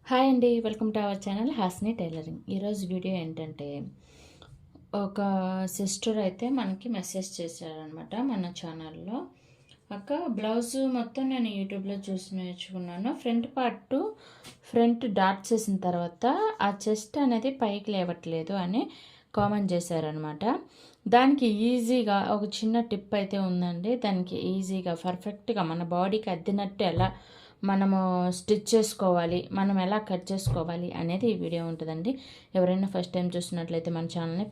Hi అండి, welcome to our channel Hasni tailoring. ఈరోజు video ఏంటంటే, ఒక సిస్టర్ అయితే మనకి మెసేజ్ చేశారనమాట మన ఛానల్లో. అక్క, బ్లౌజ్ మొత్తం నేను యూట్యూబ్లో చూసి నేర్చుకున్నాను. ఫ్రంట్ డాట్స్ వేసిన తర్వాత ఆ చెస్ట్ అనేది పైకి లేవట్లేదు అని కామెంట్ చేశారనమాట. దానికి ఈజీగా ఒక చిన్న టిప్ అయితే ఉందండి. దానికి ఈజీగా పర్ఫెక్ట్గా మన బాడీకి అద్దినట్టు ఎలా మనము స్టిచ్ చేసుకోవాలి, మనం ఎలా కట్ చేసుకోవాలి అనేది ఈ వీడియో ఉంటుందండి. ఎవరైనా ఫస్ట్ టైం చూస్తున్నట్లయితే మన ఛానల్ని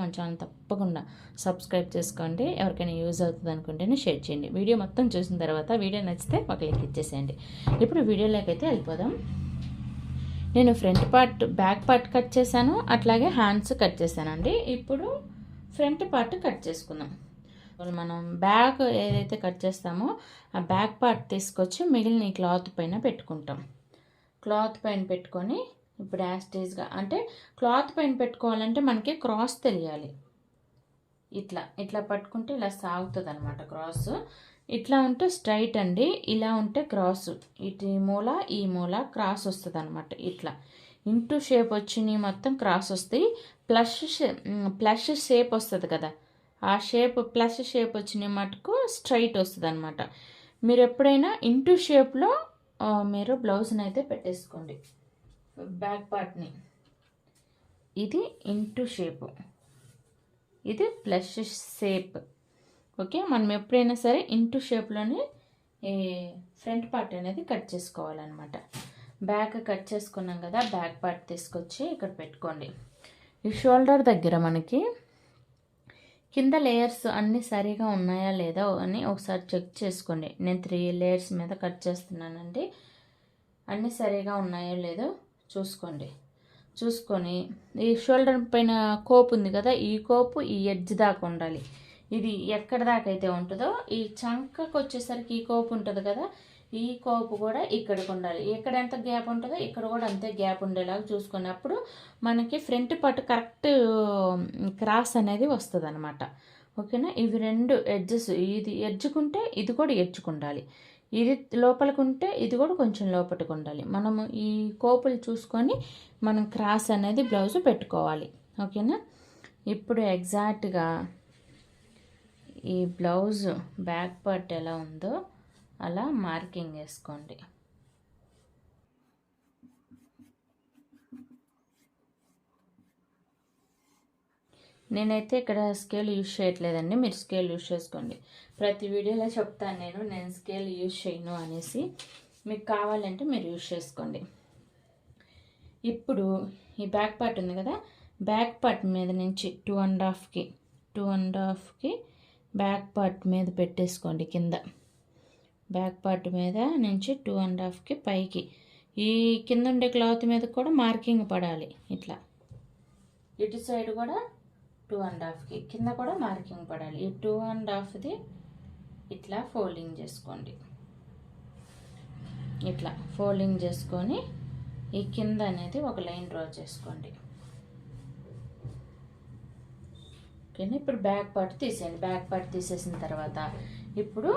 మన ఛానల్ తప్పకుండా సబ్స్క్రైబ్ చేసుకోండి. ఎవరికైనా యూజ్ అవుతుంది అనుకుంటేనే షేర్ చేయండి. వీడియో మొత్తం చూసిన తర్వాత వీడియో నచ్చితే ఒక లైక్ ఇచ్చేసేయండి. ఇప్పుడు వీడియోలోకి అయితే వెళ్ళిపోదాం. నేను బ్యాక్ పార్ట్ కట్ చేశాను, అట్లాగే హ్యాండ్స్ కట్ చేశానండి. ఇప్పుడు ఫ్రంట్ పార్ట్ కట్ చేసుకుందాం. మనం బ్యాక్ ఏదైతే కట్ చేస్తామో ఆ బ్యాక్ పార్ట్ తీసుకొచ్చి మిగిలిన ఈ క్లాత్ పైన పెట్టుకుంటాం. క్లాత్ పైన పెట్టుకొని ఇప్పుడు యాస్టేజ్గా అంటే క్లాత్ పైన పెట్టుకోవాలంటే మనకి క్రాస్ తెలియాలి. ఇట్లా పట్టుకుంటే ఇలా సాగుతుంది అనమాట క్రాస్. ఇట్లా ఉంటే స్ట్రైట్ అండి, ఇలా ఉంటే క్రాస్. ఇటు ఈ మూల క్రాస్ వస్తుంది అనమాట. ఇట్లా ఇంటూ షేప్ వచ్చినాయి మొత్తం క్రాస్ వస్తాయి. ప్లస్ షేప్ వస్తుంది కదా, ఆ షేప్ ప్లస్ షేప్ వచ్చిన మటుకు స్ట్రైట్ వస్తుంది అనమాట. మీరు ఎప్పుడైనా ఇంటూ షేప్లో మీరు బ్లౌజ్ని అయితే పెట్టేసుకోండి. బ్యాక్ పార్ట్ని ఇది ఇంటూ షేప్, ఇది ప్లస్ షేప్. ఓకే, మనం ఎప్పుడైనా సరే ఇంటూ షేప్లోనే ఫ్రంట్ పార్ట్ అనేది కట్ చేసుకోవాలన్నమాట. బ్యాక్ కట్ చేసుకున్నాం కదా, బ్యాక్ పార్ట్ తీసుకొచ్చి ఇక్కడ పెట్టుకోండి. ఈ షోల్డర్ దగ్గర మనకి కింద లేయర్స్ అన్నీ సరిగా ఉన్నాయా లేదా అని ఒకసారి చెక్ చేసుకోండి. నేను 3 లేయర్స్ మీద కట్ చేస్తున్నానండి. అన్నీ సరిగా ఉన్నాయో లేదో చూసుకొని ఈ షోల్డర్ పైన కోపు ఉంది కదా, ఈ కోపు ఈ ఎడ్జ్ దాకా ఉండాలి. ఇది ఎక్కడ దాకా అయితే ఉంటుందో ఈ చంకకు వచ్చేసరికి ఈ కోపు ఉంటుంది కదా, ఈ కోపు కూడా ఇక్కడికి ఉండాలి. ఎక్కడ ఎంత గ్యాప్ ఉంటుందో ఇక్కడ కూడా అంతే గ్యాప్ ఉండేలాగా చూసుకున్నప్పుడు మనకి ఫ్రంట్ పార్ట్ కరెక్ట్ క్రాస్ అనేది వస్తుంది అనమాట. ఓకేనా, ఇవి 2 ఎడ్జెస్, ఇది ఎడ్జుకుంటే ఇది కూడా ఎడ్జుకుండాలి, ఇది లోపలికుంటే ఇది కూడా కొంచెం లోపలికి ఉండాలి. మనము ఈ కోపులు చూసుకొని మనం క్రాస్ అనేది బ్లౌజ్ పెట్టుకోవాలి. ఓకేనా, ఇప్పుడు ఎగ్జాక్ట్గా ఈ బ్లౌజ్ బ్యాక్ పార్ట్ ఎలా ఉందో అలా మార్కింగ్ వేసుకోండి. నేనైతే ఇక్కడ స్కేల్ యూజ్ చేయట్లేదండి, మీరు స్కేల్ యూజ్ చేసుకోండి. ప్రతి వీడియోలో చెప్తాను నేను స్కేల్ యూజ్ చేయను అనేసి. మీకు కావాలంటే మీరు యూజ్ చేసుకోండి. ఇప్పుడు ఈ బ్యాక్ పార్ట్ ఉంది కదా, బ్యాక్ పార్ట్ మీద నుంచి 2.5కి బ్యాక్ పార్ట్ మీద పెట్టేసుకోండి. కింద బ్యాక్ పార్ట్ మీద నుంచి 2.5కి పైకి ఈ కింద ఉండే క్లాత్ మీద కూడా మార్కింగ్ పడాలి. ఇట్లా ఇటు సైడ్ కూడా 2.5కి కింద కూడా మార్కింగ్ పడాలి. ఈ 2.5ది ఇట్లా ఫోల్డింగ్ చేసుకోండి. ఇట్లా ఫోల్డింగ్ చేసుకొని ఈ కింద అనేది ఒక లైన్ డ్రా చేసుకోండి. ఓకేనా, ఇప్పుడు బ్యాక్ పార్ట్ తీసేయండి. బ్యాక్ పార్ట్ తీసేసిన తర్వాత ఇప్పుడు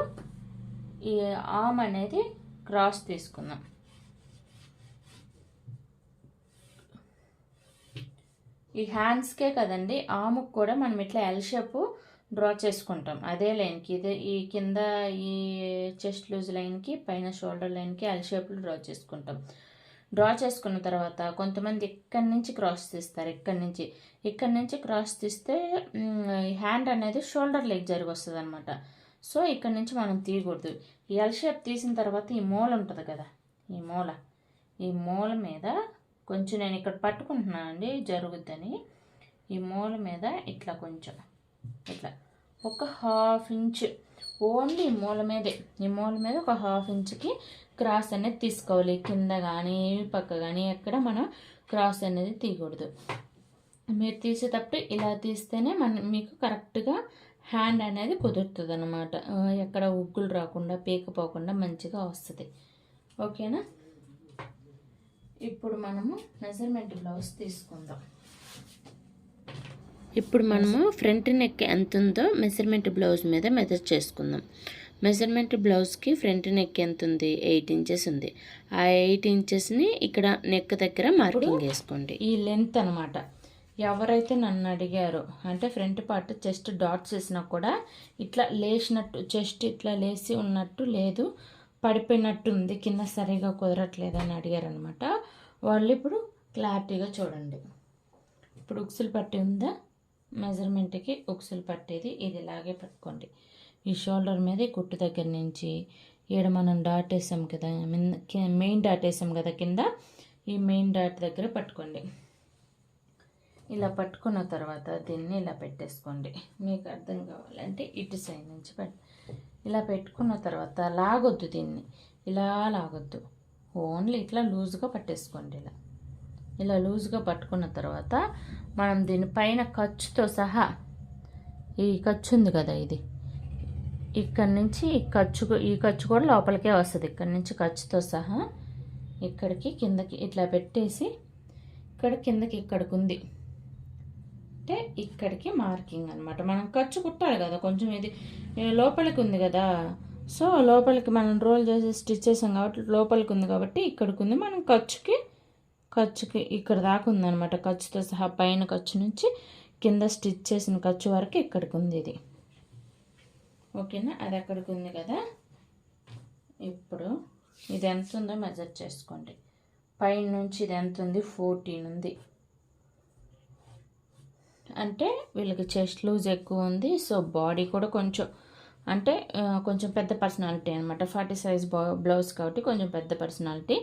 ఈ ఆర్మ్ అనేది క్రాస్ తీసుకుందాం. ఈ హ్యాండ్స్కే కదండి, ఆర్మ్కి కూడా మనం ఇట్లా ఎల్ షేప్ డ్రా చేసుకుంటాం. అదే లైన్కి ఇదే ఈ కింద ఈ చెస్ట్ లూజ్ లైన్కి పైన షోల్డర్ లైన్కి ఎల్ షేప్లు డ్రా చేసుకుంటాం. డ్రా చేసుకున్న తర్వాత కొంతమంది ఇక్కడి నుంచి క్రాస్ తీస్తారు. ఇక్కడి నుంచి క్రాస్ తీస్తే హ్యాండ్ అనేది షోల్డర్ లెగ్ జరిగి వస్తుంది అనమాట. సో ఇక్కడ నుంచి మనం తీయకూడదు. ఈ ఎల్ షేప్ తీసిన తర్వాత ఈ మూల ఉంటుంది కదా, ఈ మూల మీద కొంచెం నేను ఇక్కడ పట్టుకుంటున్నానండి జరుగుద్దని. ఈ మూల మీద ఇట్లా కొంచెం ఇట్లా ఒక 1/2 ఇంచ్ ఓన్లీ ఈ మూల మీద ఒక 1/2 ఇంచ్కి క్రాస్ అనేది తీసుకోవాలి. కింద కానీ పక్క కానీ ఎక్కడ మనం క్రాస్ అనేది తీయకూడదు. మీరు తీసేటప్పుడు ఇలా తీస్తేనే మీకు కరెక్ట్గా హ్యాండ్ అనేది కుదురుతుంది అనమాట. ఎక్కడ ఉగ్గులు రాకుండా పీకపోకుండా మంచిగా వస్తుంది. ఓకేనా, ఇప్పుడు మనము మెజర్మెంట్ బ్లౌజ్ తీసుకుందాం. ఇప్పుడు మనము ఫ్రంట్ నెక్ ఎంత ఉందో మెజర్మెంట్ బ్లౌజ్ మీద మెజర్ చేసుకుందాం. మెజర్మెంట్ బ్లౌజ్కి ఫ్రంట్ నెక్ ఎంత ఉంది, 8 ఇంచెస్ ఉంది. ఆ 8 ఇంచెస్ని ఇక్కడ నెక్ దగ్గర మార్కింగ్ వేసుకోండి. ఈ లెంత్ అనమాట. ఎవరైతే నన్ను అడిగారో అంటే ఫ్రంట్ పార్ట్ చెస్ట్ డాట్స్ వేసినా కూడా ఇట్లా లేచినట్టు, చెస్ట్ ఇట్లా లేచి ఉన్నట్టు లేదు, పడిపోయినట్టు ఉంది, కింద సరిగా కుదరట్లేదు అని అడిగారనమాట. వాళ్ళు ఇప్పుడు క్లారిటీగా చూడండి. ఇప్పుడు ఉక్సులు పట్టి ఉందా, మెజర్మెంట్కి ఉక్సులు పట్టేది ఇది ఇలాగే పట్టుకోండి. ఈ షోల్డర్ మీద కుట్టు దగ్గర నుంచి ఈడ మనం డాట్ వేసాం కదా, మెయిన్ డాట్ వేసాం కదా కింద, ఈ మెయిన్ డాట్ దగ్గర పట్టుకోండి. ఇలా పట్టుకున్న తర్వాత దీన్ని ఇలా పెట్టేసుకోండి. మీకు అర్థం కావాలంటే ఇటు సైడ్ నుంచి ఇలా పెట్టుకున్న తర్వాత లాగొద్దు, దీన్ని ఇలా లాగొద్దు, ఓన్లీ ఇట్లా లూజ్గా పట్టేసుకోండి. ఇలా లూజ్గా పట్టుకున్న తర్వాత మనం దీని పైన ఖర్చుతో సహా, ఈ ఖర్చు ఉంది కదా ఇది, ఇక్కడ నుంచి ఈ ఖర్చు కూడా లోపలికే వస్తుంది. ఇక్కడ నుంచి ఖర్చుతో సహా ఇక్కడికి కిందకి ఇట్లా పెట్టేసి ఇక్కడ కిందకి ఇక్కడికి ఉంది అంటే ఇక్కడికి మార్కింగ్ అనమాట. మనం ఖర్చు కుట్టాలి కదా, కొంచెం ఇది లోపలికి ఉంది కదా, సో లోపలికి మనం రోల్ చేసి స్టిచ్ చేసాం కాబట్టి లోపలికి ఉంది కాబట్టి ఇక్కడికి ఉంది. మనం ఖర్చుకి ఇక్కడ దాకా ఉందన్నమాట. ఖర్చుతో సహా పైన ఖర్చు నుంచి కింద స్టిచ్ చేసిన ఖర్చు వరకు ఇక్కడికి ఉంది ఇది. ఓకేనా, అది అక్కడికి ఉంది కదా. ఇప్పుడు ఇది ఎంత ఉందో మెజర్ చేసుకోండి. పైన నుంచి ఇది ఎంత ఉంది, 14 ఉంది. అంటే వీళ్ళకి చెస్ట్ లూజ్ ఎక్కువ ఉంది, సో బాడీ కూడా కొంచెం అంటే కొంచెం పెద్ద పర్సనాలిటీ అనమాట. 40 సైజ్ బ్లౌజ్ కాబట్టి కొంచెం పెద్ద పర్సనాలిటీ.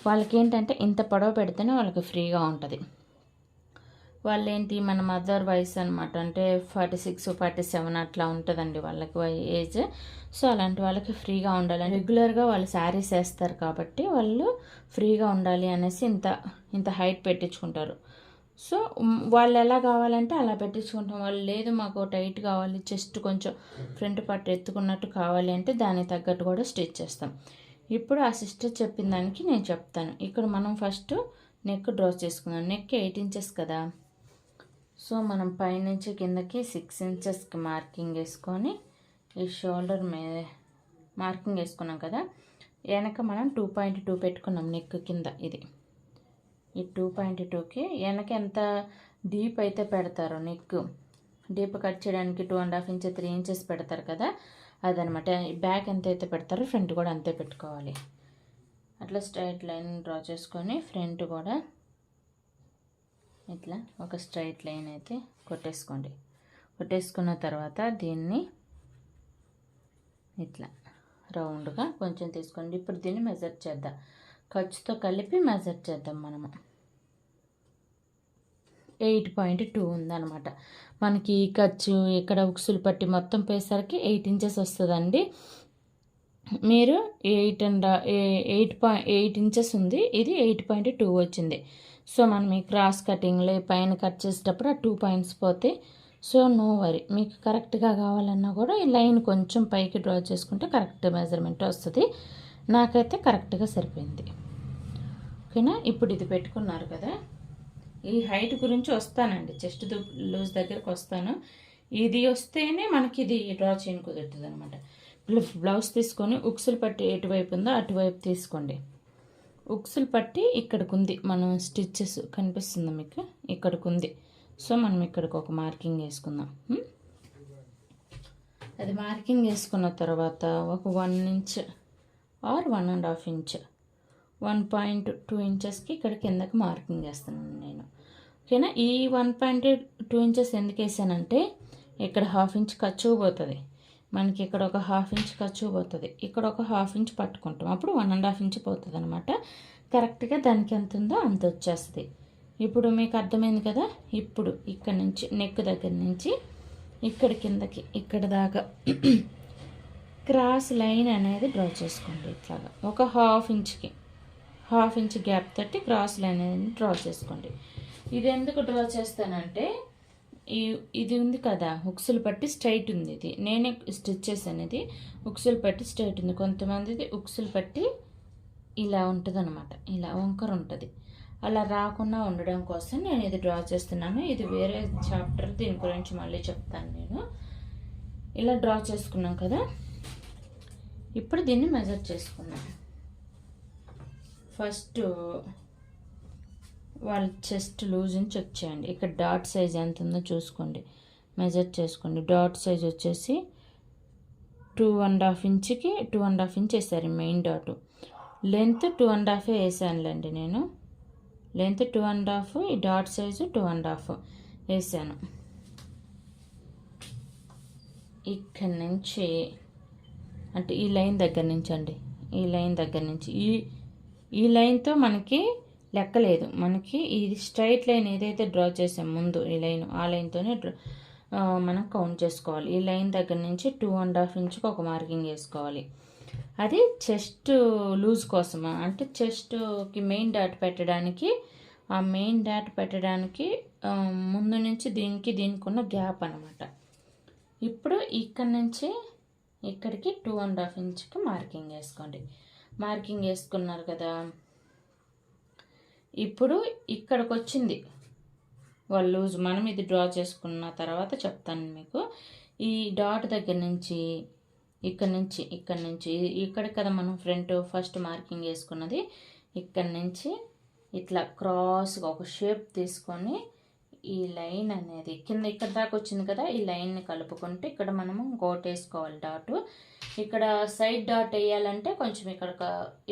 వాళ్ళకి ఏంటంటే ఇంత పొడవు పెడితేనే వాళ్ళకి ఫ్రీగా ఉంటుంది. వాళ్ళు ఏంటి మన మదర్ వయసు అనమాట, అంటే 46, 47 అట్లా ఉంటుందండి వాళ్ళకి ఏజ్. సో అలాంటి వాళ్ళకి ఫ్రీగా ఉండాలని రెగ్యులర్గా వాళ్ళు శారీస్ వేస్తారు కాబట్టి వాళ్ళు ఫ్రీగా ఉండాలి అనేసి ఇంత హైట్ పెట్టించుకుంటారు. సో వాళ్ళు ఎలా కావాలంటే అలా పెట్టించుకుంటాం. వాళ్ళు లేదు మాకు టైట్ కావాలి, చెస్ట్ కొంచెం ఫ్రంట్ పార్ట్ ఎత్తుకున్నట్టు కావాలి అంటే దానికి తగ్గట్టు కూడా స్టిచ్ చేస్తాం. ఇప్పుడు ఆ సిస్టర్ చెప్పిన దానికి నేను చెప్తాను. ఇక్కడ మనం ఫస్ట్ నెక్ డ్రా చేసుకుందాం. నెక్ 8 ఇంచెస్ కదా, సో మనం పైనుంచి కిందకి 6 ఇంచెస్కి మార్కింగ్ వేసుకొని ఈ షోల్డర్ మీద మార్కింగ్ వేసుకున్నాం కదా, వెనక మనం 2.2 పెట్టుకున్నాం నెక్ కింద. ఇది ఈ 2.2కి వెనక ఎంత డీప్ అయితే పెడతారో, నెక్ డీప్ కట్ చేయడానికి 2.5 ఇంచ్ 3 ఇంచెస్ పెడతారు కదా, అదనమాట. బ్యాక్ ఎంత అయితే పెడతారో ఫ్రంట్ కూడా అంతే పెట్టుకోవాలి. అట్లా స్ట్రైట్ లైన్ డ్రా చేసుకొని ఫ్రంట్ కూడా ఇట్లా ఒక స్ట్రైట్ లైన్ అయితే కొట్టేసుకోండి. కొట్టేసుకున్న తర్వాత దీన్ని ఇట్లా రౌండ్గా కొంచెం తీసుకోండి. ఇప్పుడు దీన్ని మెజర్ చేద్దాం, ఖర్చుతో కలిపి మెజర్ చేద్దాం. మనము 8.2 ఉందన్నమాట మనకి. ఖర్చు ఇక్కడ ఉక్సులు పట్టి మొత్తం పోయేసరికి 8 ఇంచెస్ వస్తుందండి. మీరు 8 ఇంచెస్ ఉంది, ఇది 8.2 వచ్చింది. సో మనం ఈ క్రాస్ కటింగ్లో పైన కట్ చేసేటప్పుడు ఆ 2 పాయింట్స్ పోతే, సో నో వరీ. మీకు కరెక్ట్గా కావాలన్నా కూడా ఈ లైన్ కొంచెం పైకి డ్రా చేసుకుంటే కరెక్ట్ మెజర్మెంట్ వస్తుంది. నాకైతే కరెక్ట్గా సరిపోయింది. ఓకేనా, ఇప్పుడు ఇది పెట్టుకున్నారు కదా, ఈ హైట్ గురించి వస్తానండి, చెస్ట్ లూజ్ దగ్గరకు వస్తాను. ఇది వస్తేనే మనకి ఇది డ్రా చేయని కుదురుతుంది అనమాట. బ్లౌజ్ తీసుకొని ఉక్సులు పట్టి ఎటువైపు ఉందో అటువైపు తీసుకోండి. ఉక్సులు పట్టి ఇక్కడికి ఉంది, మనం స్టిచ్చెస్ కనిపిస్తుందా మీకు, ఇక్కడికి ఉంది. సో మనం ఇక్కడికి ఒక మార్కింగ్ వేసుకుందాం. అది మార్కింగ్ వేసుకున్న తర్వాత ఒక 1 ఇంచ్ ఆర్ 1.5 ఇంచ్ 1.2 ఇంచెస్కి ఇక్కడ కిందకి మార్కింగ్ వేస్తున్నాను నేను. ఓకేనా, ఈ 1.2 ఇంచెస్ ఎందుకు వేసానంటే ఇక్కడ 1/2 ఇంచ్ ఖర్చు పోతుంది మనకి, ఇక్కడ ఒక 1/2 ఇంచ్ ఖర్చు పోతుంది, ఇక్కడ ఒక 1/2 ఇంచ్ పట్టుకుంటాం, అప్పుడు 1.5 ఇంచ్ పోతుంది అనమాట. కరెక్ట్గా దానికి ఎంత ఉందో అంత వచ్చేస్తుంది. ఇప్పుడు మీకు అర్థమైంది కదా. ఇప్పుడు ఇక్కడ నుంచి నెక్ దగ్గర నుంచి ఇక్కడ కిందకి ఇక్కడ దాకా క్రాస్ లైన్ అనేది డ్రా చేసుకోండి. ఇట్లాగా ఒక 1/2 ఇంచ్ గ్యాప్ తట్టి క్రాస్ లైన్ అనేది డ్రా చేసుకోండి. ఇది ఎందుకు డ్రా చేస్తానంటే ఇది ఉంది కదా, ఉక్సులు పట్టి స్ట్రైట్ ఉంది, ఇది నేనే స్టిచ్ చేశాను. ఇది ఉక్సులు పట్టి స్ట్రైట్ ఉంది. కొంతమందిది ఉక్సులు పట్టి ఇలా ఉంటుంది అనమాట, ఇలా వంకర ఉంటుంది. అలా రాకుండా ఉండడం కోసం నేను ఇది డ్రా చేస్తున్నాను. ఇది వేరే చాప్టర్, దీని గురించి మళ్ళీ చెప్తాను నేను. ఇలా డ్రా చేసుకున్నాం కదా, ఇప్పుడు దీన్ని మెజర్ చేసుకుందాం. ఫస్ట్ వాళ్ళ చెస్ట్ లూజ్ని చెక్ చేయండి. ఇక్కడ డాట్ సైజ్ ఎంత ఉందో చూసుకోండి, మెజర్ చేసుకోండి. డాట్ సైజ్ వచ్చేసి 2.5 ఇంచ్కి 2.5 ఇంచ్ వేసారు మెయిన్ డాట్. లెంత్ 2.5 వేసానులేండి నేను. లెంత్ 2.5, ఈ డాట్ సైజు 2.5 వేసాను. ఇక్కడి నుంచి అంటే ఈ లైన్ దగ్గర నుంచి అండి, ఈ లైన్ దగ్గర నుంచి ఈ లైన్తో మనకి లెక్కలేదు. మనకి ఇది స్ట్రైట్ లైన్ ఏదైతే డ్రా చేసాం ముందు ఈ లైన్, ఆ లైన్తోనే మనం కౌంట్ చేసుకోవాలి. ఈ లైన్ దగ్గర నుంచి 2.5 ఇంచుకి ఒక మార్కింగ్ వేసుకోవాలి. అది చెస్ట్ లూజ్ కోసం, అంటే చెస్ట్కి మెయిన్ డాట్ పెట్టడానికి, ఆ మెయిన్ డాట్ పెట్టడానికి ముందు నుంచి దీనికి ఉన్న గ్యాప్ అనమాట. ఇప్పుడు ఇక్కడి నుంచి ఇక్కడికి 2.5 ఇంచుకి మార్కింగ్ వేసుకోండి. మార్కింగ్ వేసుకున్నారు కదా, ఇప్పుడు ఇక్కడికి వచ్చింది వాళ్ళు లూజ్. మనం ఇది డ్రా చేసుకున్న తర్వాత చెప్తాను మీకు. ఈ డాట్ దగ్గర నుంచి ఇక్కడి నుంచి ఇక్కడికి కదా మనం ఫ్రంట్ ఫస్ట్ మార్కింగ్ వేసుకున్నది. ఇక్కడి నుంచి ఇట్లా క్రాస్గా ఒక షేప్ తీసుకొని ఈ లైన్ అనేది కింద ఇక్కడ దాకా వచ్చింది కదా, ఈ లైన్ని కలుపుకుంటే ఇక్కడ మనము గోట్ వేసుకోవాలి డాట్. ఇక్కడ సైడ్ డాట్ వేయాలంటే కొంచెం ఇక్కడ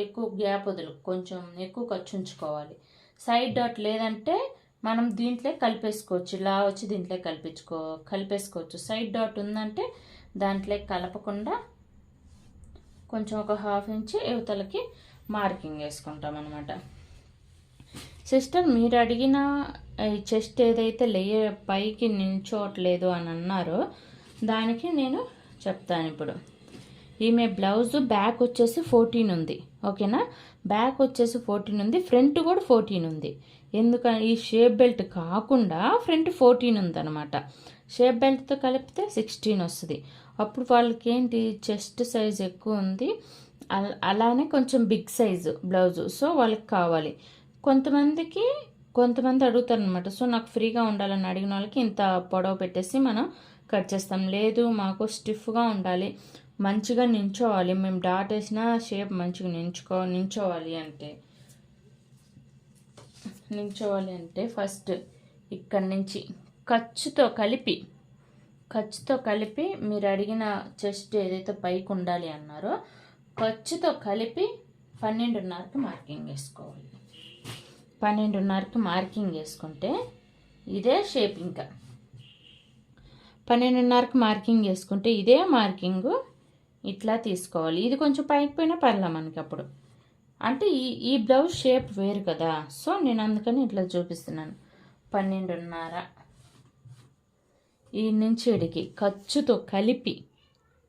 ఎక్కువ గ్యాప్ వదులు, కొంచెం ఎక్కువ ఖర్చు ఉంచుకోవాలి. సైడ్ డాట్ లేదంటే మనం దీంట్లో కలిపేసుకోవచ్చు, ఇలా వచ్చి దీంట్లో కలిపేసుకోవచ్చు. సైడ్ డాట్ ఉందంటే దాంట్లో కలపకుండా కొంచెం ఒక 1/2 ఇంచ్ యువతలకి మార్కింగ్ వేసుకుంటాం అనమాట. సిస్టర్, మీరు అడిగిన చెస్ట్ ఏదైతే పైకి నిల్చోవట్లేదు అని అన్నారో దానికి నేను చెప్తాను ఇప్పుడు. ఈమె బ్లౌజ్ బ్యాక్ వచ్చేసి 14 ఉంది, ఓకేనా? బ్యాక్ వచ్చేసి 14 ఉంది, ఫ్రంట్ కూడా 14 ఉంది. ఎందుకని ఈ షేప్ బెల్ట్ కాకుండా ఫ్రంట్ 14 ఉందన్నమాట. షేప్ బెల్ట్తో కలిపితే 16 వస్తుంది. అప్పుడు వాళ్ళకి ఏంటి, చెస్ట్ సైజ్ ఎక్కువ ఉంది, అలానే కొంచెం బిగ్ సైజు బ్లౌజు, సో వాళ్ళకి కావాలి. కొంతమంది అడుగుతారు అనమాట. సో నాకు ఫ్రీగా ఉండాలని అడిగిన వాళ్ళకి ఇంత పొడవు పెట్టేసి మనం కట్ చేస్తాం. లేదు మాకు స్టిఫ్గా ఉండాలి, మంచిగా నించోవాలి, మేము డాట్ వేసిన షేప్ మంచిగా నించోవాలి అంటే ఫస్ట్ ఇక్కడి నుంచి ఖర్చుతో కలిపి మీరు అడిగిన చెస్ట్ ఏదైతే పైకి ఉండాలి అన్నారో ఖర్చుతో కలిపి 12.5కి మార్కింగ్ వేసుకోవాలి. 12.5కి మార్కింగ్ వేసుకుంటే ఇదే షేప్, ఇంకా 12.5కి మార్కింగ్ వేసుకుంటే ఇదే మార్కింగు ఇట్లా తీసుకోవాలి. ఇది కొంచెం పైకి పోయినా పర్లే మనకి అప్పుడు, అంటే ఈ బ్లౌజ్ షేప్ వేరు కదా, సో నేను అందుకని ఇట్లా చూపిస్తున్నాను. 12.5 ఈ నుంచి ఇడికి ఖర్చుతో కలిపి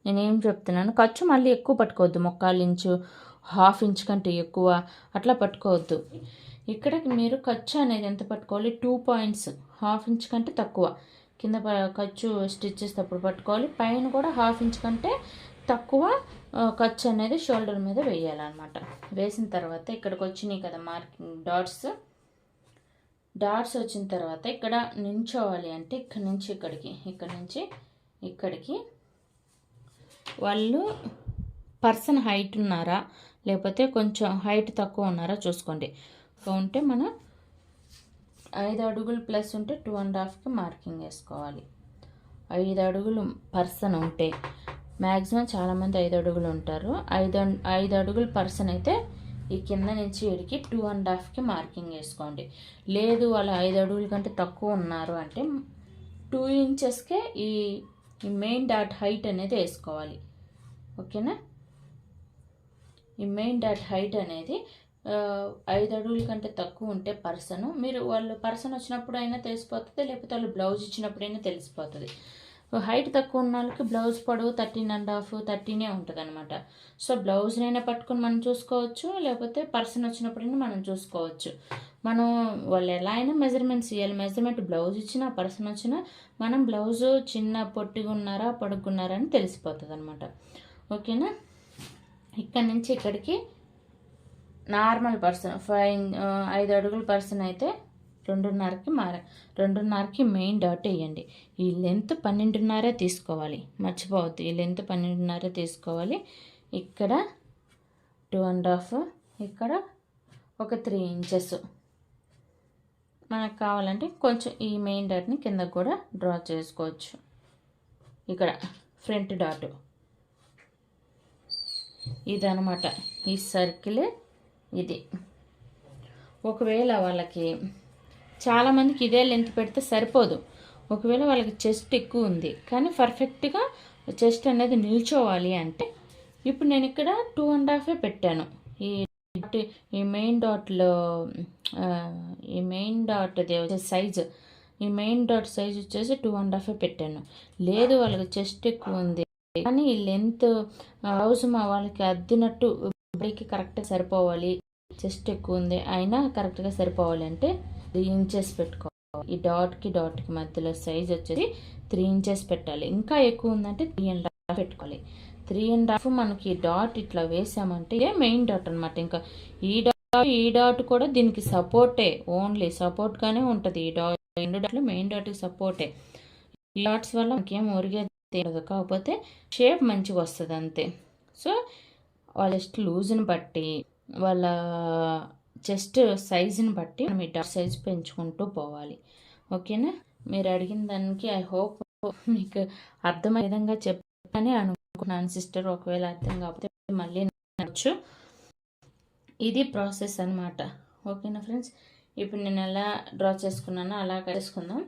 నేనేం చెప్తున్నాను, ఖర్చు మళ్ళీ ఎక్కువ పట్టుకోవద్దు, 1/4 ఇంచు 1/2 ఇంచ్ కంటే ఎక్కువ అట్లా పట్టుకోవద్దు. ఇక్కడికి మీరు ఖర్చు అనేది ఎంత పట్టుకోవాలి, 2 పాయింట్స్, 1/2 ఇంచ్ కంటే తక్కువ కింద ఖర్చు స్టిచ్ చేసేటప్పుడు పట్టుకోవాలి. పైన కూడా 1/2 ఇంచ్ కంటే తక్కువ ఖర్చు అనేది షోల్డర్ మీద వేయాలన్నమాట. వేసిన తర్వాత ఇక్కడికి వచ్చినాయి కదా మార్కింగ్ డాట్స్ వచ్చిన తర్వాత ఇక్కడ నించోవాలి అంటే ఇక్కడి నుంచి ఇక్కడికి వాళ్ళు పర్సన్ హైట్ ఉన్నారా లేకపోతే కొంచెం హైట్ తక్కువ ఉన్నారా చూసుకోండి. ఉంటే మనం 5 అడుగులు ప్లస్ ఉంటే 2.5కి మార్కింగ్ వేసుకోవాలి. 5 అడుగులు పర్సన్ ఉంటే, మ్యాక్సిమం చాలామంది 5 అడుగులు ఉంటారు. 5 అడుగులు పర్సన్ అయితే ఈ కింద నుంచి ఇడికి 2.5కి మార్కింగ్ వేసుకోండి. లేదు వాళ్ళు 5 అడుగుల కంటే తక్కువ ఉన్నారు అంటే 2 ఇంచెస్కే ఈ మెయిన్ డాట్ హైట్ అనేది వేసుకోవాలి, ఓకేనా? ఈ మెయిన్ డాట్ హైట్ అనేది 5 అడుగుల కంటే తక్కువ ఉంటే వాళ్ళు పర్సన్ వచ్చినప్పుడు అయినా తెలిసిపోతుంది, లేకపోతే వాళ్ళు బ్లౌజ్ ఇచ్చినప్పుడైనా తెలిసిపోతుంది. హైట్ తక్కువ ఉన్న వాళ్ళకి బ్లౌజ్ పొడవు 13.5, 13 ఉంటుంది అనమాట. సో బ్లౌజ్నైనా పట్టుకొని మనం చూసుకోవచ్చు, లేకపోతే పర్సన్ వచ్చినప్పుడైనా మనం చూసుకోవచ్చు. వాళ్ళు ఎలా అయినా మెజర్మెంట్స్ ఇవ్వాలి. మెజర్మెంట్ బ్లౌజ్ ఇచ్చినా పర్సన్ వచ్చినా మనం బ్లౌజు చిన్న పొట్టిగా ఉన్నారా పొడుగున్నారా అని తెలిసిపోతుంది అనమాట, ఓకేనా? ఇక్కడ నుంచి ఇక్కడికి నార్మల్ పర్సన్ 5 అడుగుల పర్సన్ అయితే 2.5కి మెయిన్ డాట్ వేయండి. ఈ లెంత్ 12.5 తీసుకోవాలి, మర్చిపోవద్దు. ఈ లెంత్ 12.5 తీసుకోవాలి. ఇక్కడ 2.5, ఇక్కడ ఒక 3 ఇంచెస్. మనకు కావాలంటే కొంచెం ఈ మెయిన్ డాట్ని కిందకు కూడా డ్రా చేసుకోవచ్చు. ఇక్కడ ఫ్రంట్ డాట్ ఇదనమాట, ఈ సర్కిల్ ఇది. ఒకవేళ వాళ్ళకి చాలామందికి ఇదే లెంత్ పెడితే సరిపోదు. ఒకవేళ వాళ్ళకి చెస్ట్ ఎక్కువ ఉంది కానీ పర్ఫెక్ట్గా చెస్ట్ అనేది నిల్చోవాలి అంటే ఇప్పుడు నేను ఇక్కడ 2.5 పెట్టాను. ఈ మెయిన్ డాట్లో ఈ మెయిన్ డాట్ సైజు, ఈ మెయిన్ డాట్ సైజ్ వచ్చేసి 2.5 పెట్టాను. లేదు వాళ్ళకి చెస్ట్ ఎక్కువ ఉంది కానీ ఈ లెంత్ బ్లౌజ్ మా వాళ్ళకి అద్దినట్టు బాడీకి కరెక్ట్గా సరిపోవాలి, చెస్ట్ ఎక్కువ ఉంది అయినా కరెక్ట్గా సరిపోవాలి అంటే 3 ఇంచెస్ పెట్టుకోవాలి. ఈ డాట్కి మధ్యలో సైజ్ వచ్చేసి 3 ఇంచెస్ పెట్టాలి. ఇంకా ఎక్కువ ఉందంటే 3.5 పెట్టుకోవాలి. 3.5 మనకి డాట్ ఇట్లా వేసామంటే ఇదే మెయిన్ డాట్ అనమాట. ఇంకా ఈ డాట్ కూడా దీనికి సపోర్టే, ఓన్లీ సపోర్ట్గానే ఉంటుంది. ఈ డాట్ 2 డాట్లు మెయిన్ డాట్కి సపోర్టే. ఈ డాట్స్ వల్ల మనకేం ఒరిగేది కాకపోతే షేప్ మంచిగా వస్తుంది అంతే. సో వాళ్ళ చెస్ట్ లూజ్ని బట్టి వాళ్ళ చెస్ట్ సైజుని బట్టి మనం ఈ డాట్ సైజ్ పెంచుకుంటూ పోవాలి. ఓకేనా? మీరు అడిగిన దానికి ఐ హోప్ మీకు అర్థమయ్యే విధంగా చెప్పని అనుకుంటున్నాను సిస్టర్. ఒకవేళ అర్థం కాకపోతే మళ్ళీ నచ్చు. ఇది ప్రాసెస్ అనమాట. ఓకేనా ఫ్రెండ్స్? ఇప్పుడు నేను ఎలా డ్రా చేసుకున్నానో అలా చేసుకుందాం.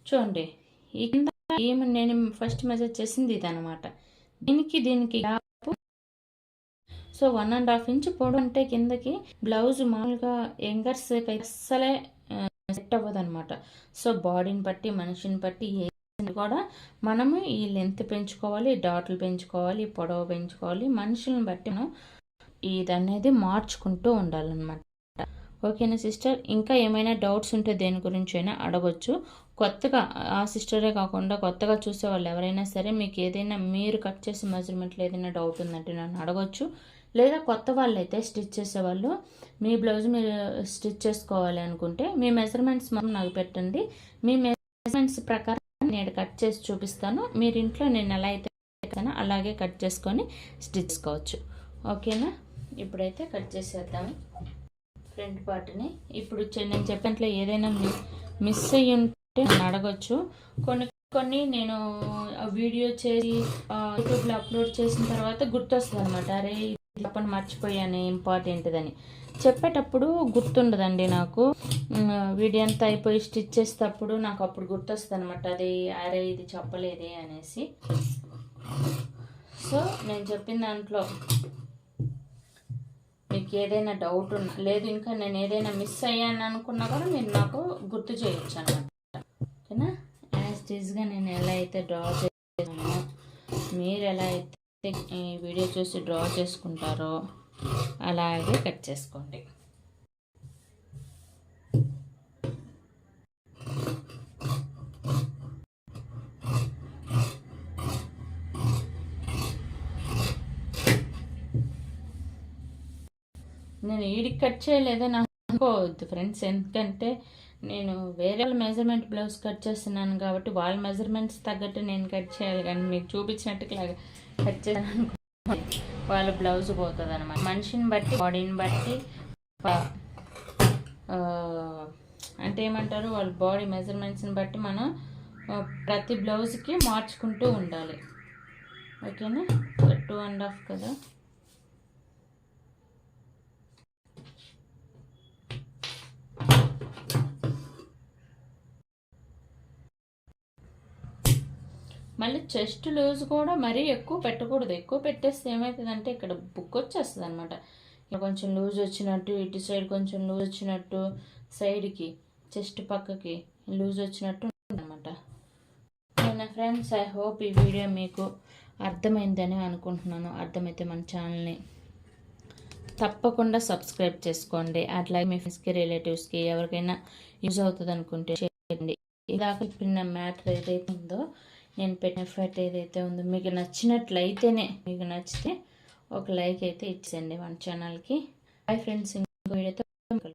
చూడండి, ఈ కింద నేను ఫస్ట్ మెజర్ చేసింది ఇది అనమాట. దీనికి సో 1.5 ఇంచ్ పొడవు అంటే కిందకి బ్లౌజ్ మామూలుగా యంగర్స్ అస్సలే సెట్ అవ్వదు అనమాట. సో బాడీని బట్టి మనిషిని బట్టి కూడా మనము ఈ లెంత్ పెంచుకోవాలి, డాట్లు పెంచుకోవాలి, పొడవు పెంచుకోవాలి. మనుషులను బట్టి మనం ఇది అనేది మార్చుకుంటూ ఉండాలన్నమాట. ఓకేనా సిస్టర్? ఇంకా ఏమైనా డౌట్స్ ఉంటే దేని గురించి అయినా అడగొచ్చు. కొత్తగా ఆ సిస్టరే కాకుండా కొత్తగా చూసే వాళ్ళు ఎవరైనా సరే మీకు ఏదైనా మీరు కట్ చేసే మెజర్మెంట్లో ఏదైనా డౌట్ ఉందంటే నన్ను అడగొచ్చు. లేదా కొత్త వాళ్ళు అయితే స్టిచ్ చేసేవాళ్ళు మీ బ్లౌజ్ మీరు స్టిచ్ చేసుకోవాలి అనుకుంటే మీ మెజర్మెంట్స్ మనం నాకు పెట్టండి. మీ మెజర్మెంట్స్ ప్రకారం నేను కట్ చేసి చూపిస్తాను. మీరు ఇంట్లో నేను ఎలా అయితే పెట్టానో అలాగే కట్ చేసుకొని స్టిచ్ చేసుకోవచ్చు. ఓకేనా? ఇప్పుడైతే కట్ చేసేద్దాము ఫ్రంట్ పార్ట్ని. ఇప్పుడు నేను చెప్పినట్లు ఏదైనా మిస్ అయ్యి ఉంటే నన్ను అడగొచ్చు. కొన్ని నేను వీడియో చేసి యూట్యూబ్లో అప్లోడ్ చేసిన తర్వాత గుర్తొస్తుంది అనమాట. అరే అప్పుడు మర్చిపోయాను ఇంపార్టెంట్దని. చెప్పేటప్పుడు గుర్తుండదండి నాకు. వీడియో అంతా అయిపోయి స్టిచ్ చేసేటప్పుడు నాకు అప్పుడు గుర్తొస్తుంది అనమాట, అది అరే ఇది చెప్పలేదే అనేసి. సో నేను చెప్పిన దాంట్లో మీకు ఏదైనా డౌట్ లేదు ఇంకా నేను ఏదైనా మిస్ అయ్యాను అనుకున్నా కూడా మీరు నాకు గుర్తు చేయొచ్చు అనమాట. ఓకేనా? యాజ్ టీజ్గా నేను ఎలా అయితే డ్రా చేస్తానో మీరు ఎలా అయితే ఈ వీడియో చూసి డ్రా చేసుకుంటారో అలాగే కట్ చేసుకోండి. నేను ఈడికి కట్ చేయలేదని అనుకోవద్దు ఫ్రెండ్స్, ఎందుకంటే నేను వేరే వాళ్ళ మెజర్మెంట్ బ్లౌజ్ కట్ చేస్తున్నాను కాబట్టి వాళ్ళ మెజర్మెంట్స్ తగ్గట్టు నేను కట్ చేయాలి. కానీ మీకు చూపించినట్టుగా కట్ చేయాలని అనుకో వాళ్ళ బ్లౌజ్ పోతుంది అనమాట. మనిషిని బట్టి బాడీని బట్టి అంటే ఏమంటారు వాళ్ళ బాడీ మెజర్మెంట్స్ని బట్టి మనం ప్రతి బ్లౌజ్కి మార్చుకుంటూ ఉండాలి. ఓకేనా? 2.5 కదా. మళ్ళీ చెస్ట్ లూజ్ కూడా మరీ ఎక్కువ పెట్టకూడదు. ఎక్కువ పెట్టేస్తే ఏమవుతుందంటే ఇక్కడ బుక్ వచ్చేస్తుంది అనమాట. ఇక్కడ కొంచెం లూజ్ వచ్చినట్టు, ఇటు సైడ్ కొంచెం లూజ్ వచ్చినట్టు, సైడ్కి చెస్ట్ పక్కకి లూజ్ వచ్చినట్టు అనమాట. నా ఫ్రెండ్స్, ఐ హోప్ ఈ వీడియో మీకు అర్థమైందని అనుకుంటున్నాను. అర్థమైతే మన ఛానల్ని తప్పకుండా సబ్స్క్రైబ్ చేసుకోండి. అట్లాగే మీ ఫ్రెండ్స్కి, రిలేటివ్స్కి ఎవరికైనా యూజ్ అవుతుంది అనుకుంటే చేయండి. ఇదాక చెప్పిన మ్యాటర్ ఏదైతే ఉందో, నేను పెట్టిన ఎఫర్ట్ ఏదైతే ఉందో మీకు నచ్చినట్లయితేనే, మీకు నచ్చితే ఒక లైక్ అయితే ఇచ్చేయండి మన ఛానల్కి. బై ఫ్రెండ్స్, ఇంకో వీడియోతో